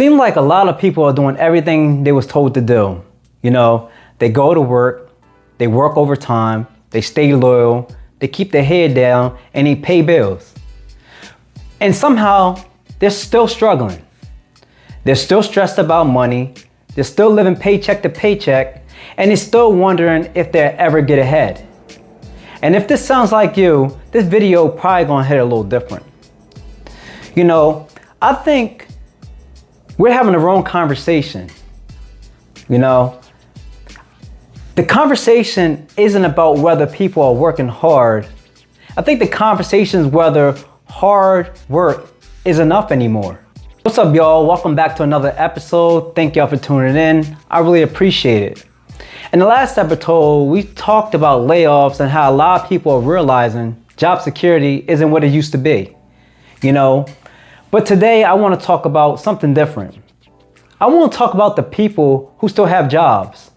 seems like a lot of people are doing everything they was told to do. They go to work, they work overtime, they stay loyal, they keep their head down, and they pay bills. And somehow, they're still struggling. They're still stressed about money, they're still living paycheck to paycheck, and they're still wondering if they'll ever get ahead. And if this sounds like you, this video probably gonna hit a little different. I think we're having the wrong conversation. The conversation isn't about whether people are working hard. I think the conversation is whether hard work is enough anymore. What's up, y'all? Welcome back to another episode. Thank y'all for tuning in. I really appreciate it. In the last episode, we talked about layoffs and how a lot of people are realizing job security isn't what it used to be. But today I want to talk about something different. I want to talk about the people who still have jobs.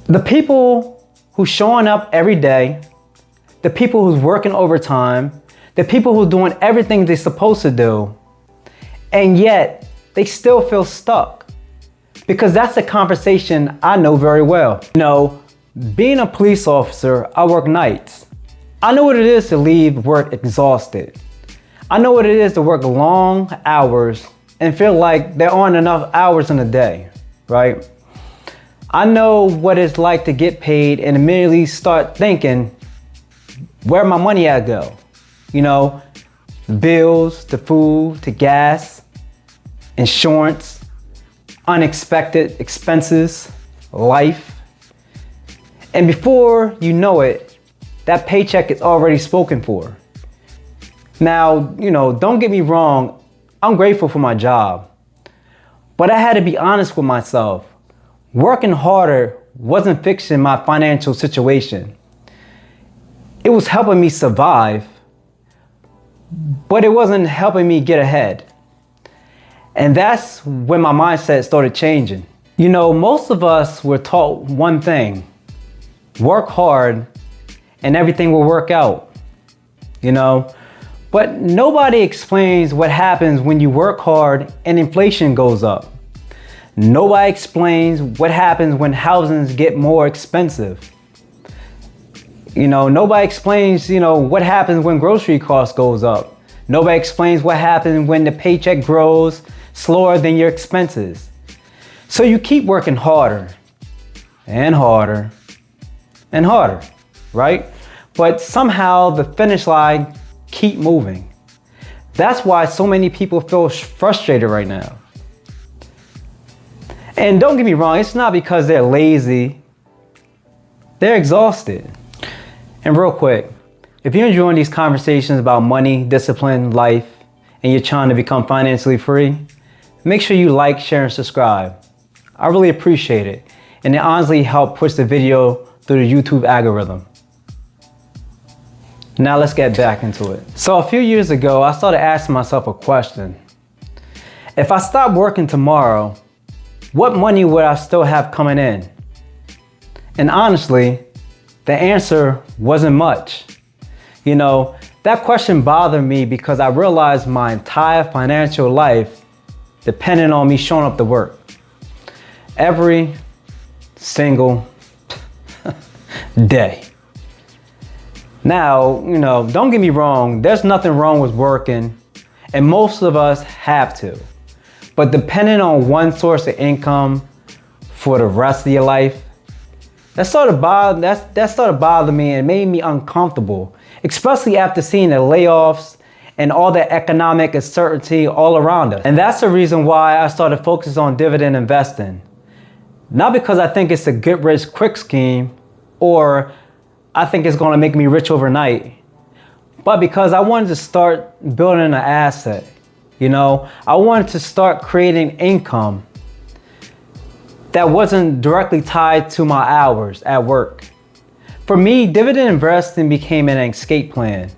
The people who's showing up every day, the people who's working overtime, the people who's doing everything they're supposed to do, and yet they still feel stuck. Because that's a conversation I know very well. Being a police officer, I work nights. I know what it is to leave work exhausted. I know what it is to work long hours and feel like there aren't enough hours in a day, right? I know what it's like to get paid and immediately start thinking, where my money at go? Bills, to food, to gas, insurance, unexpected expenses, life. And before you know it, that paycheck is already spoken for. Now, don't get me wrong, I'm grateful for my job. But I had to be honest with myself. Working harder wasn't fixing my financial situation. It was helping me survive, but it wasn't helping me get ahead. And that's when my mindset started changing. Most of us were taught one thing: work hard and everything will work out. But nobody explains what happens when you work hard and inflation goes up. Nobody explains what happens when housings get more expensive. Nobody explains, what happens when grocery costs goes up. Nobody explains what happens when the paycheck grows slower than your expenses. So you keep working harder and harder and harder, right? But somehow the finish line keep moving. That's why so many people feel frustrated right now. And don't get me wrong, it's not because they're lazy. They're exhausted. And real quick, if you're enjoying these conversations about money, discipline, life, and you're trying to become financially free, make sure you like, share, and subscribe. I really appreciate it. And it honestly helps push the video through the YouTube algorithm. Now let's get back into it. So a few years ago, I started asking myself a question. If I stopped working tomorrow, what money would I still have coming in? And honestly, the answer wasn't much. That question bothered me because I realized my entire financial life depended on me showing up to work. Every single day. Now, don't get me wrong, there's nothing wrong with working, and most of us have to. But depending on one source of income for the rest of your life, that started bothering me and made me uncomfortable, especially after seeing the layoffs and all the economic uncertainty all around us. And that's the reason why I started focusing on dividend investing. Not because I think it's a get rich quick scheme or I think it's gonna make me rich overnight, but because I wanted to start building an asset. I wanted to start creating income that wasn't directly tied to my hours at work. For me, dividend investing became an escape plan.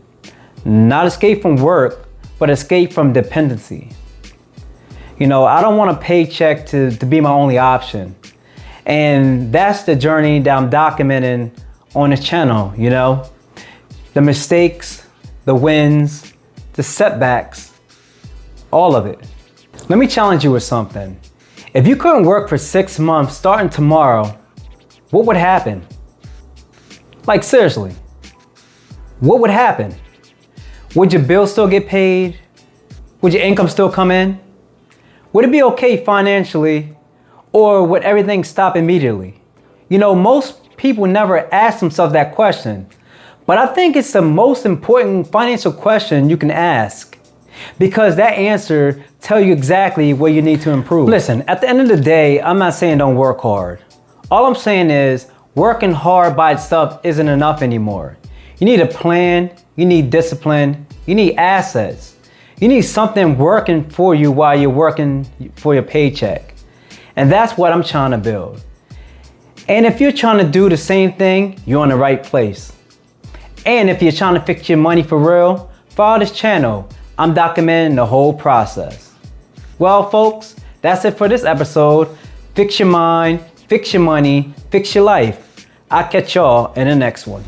Not escape from work, but escape from dependency. I don't want a paycheck to be my only option. And that's the journey that I'm documenting on this channel, the mistakes, the wins, the setbacks, all of it. Let me challenge you with something. If you couldn't work for 6 months starting tomorrow, what would happen? Like seriously, what would happen? Would your bills still get paid? Would your income still come in? Would it be okay financially, or would everything stop immediately? You know, most people never ask themselves that question, but I think it's the most important financial question you can ask, because that answer tells you exactly where you need to improve. Listen, at the end of the day, I'm not saying don't work hard. All I'm saying is working hard by itself isn't enough anymore. You need a plan, you need discipline, you need assets. You need something working for you while you're working for your paycheck. And that's what I'm trying to build. And if you're trying to do the same thing, you're in the right place. And if you're trying to fix your money for real, follow this channel. I'm documenting the whole process. Well, folks, that's it for this episode. Fix your mind, fix your money, fix your life. I'll catch y'all in the next one.